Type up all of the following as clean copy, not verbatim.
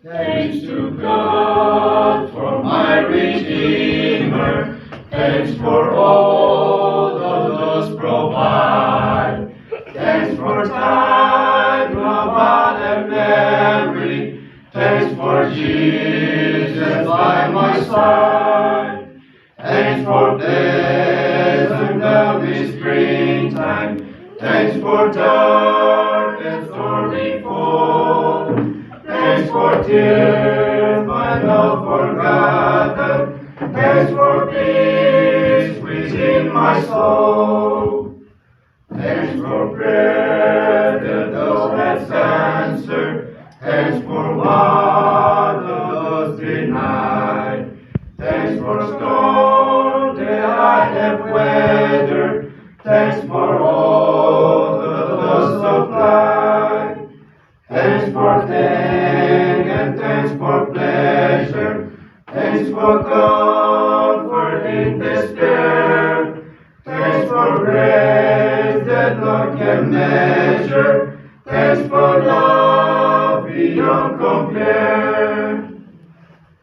Thanks to God for my Redeemer. Thanks for all the does provide. Thanks for time, love, and memory. Thanks for Jesus by my side. Thanks for pleasant lovely springtime. Thanks for dark and stormy fall. Thanks for tears my love forgotten. Thanks for peace within my soul. Thanks for prayer that thou hast answered. Thanks for what thou dost deny. Thanks for storm that I have weathered. Thanks for all the loss of life. Thanks for pain and thanks for pleasure. Thanks for comfort in despair. Thanks for grace that none can measure. Thanks for love beyond compare.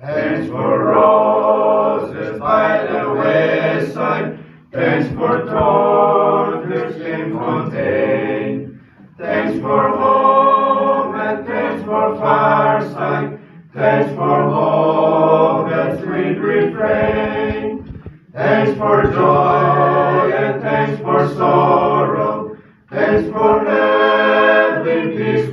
Thanks for roses by the wayside. Thanks for thorns that can contain. Thanks for home and thanks for fireside. Thanks for hope and sweet refrain. Thanks for joy and thanks for sorrow. Thanks for heaven, peace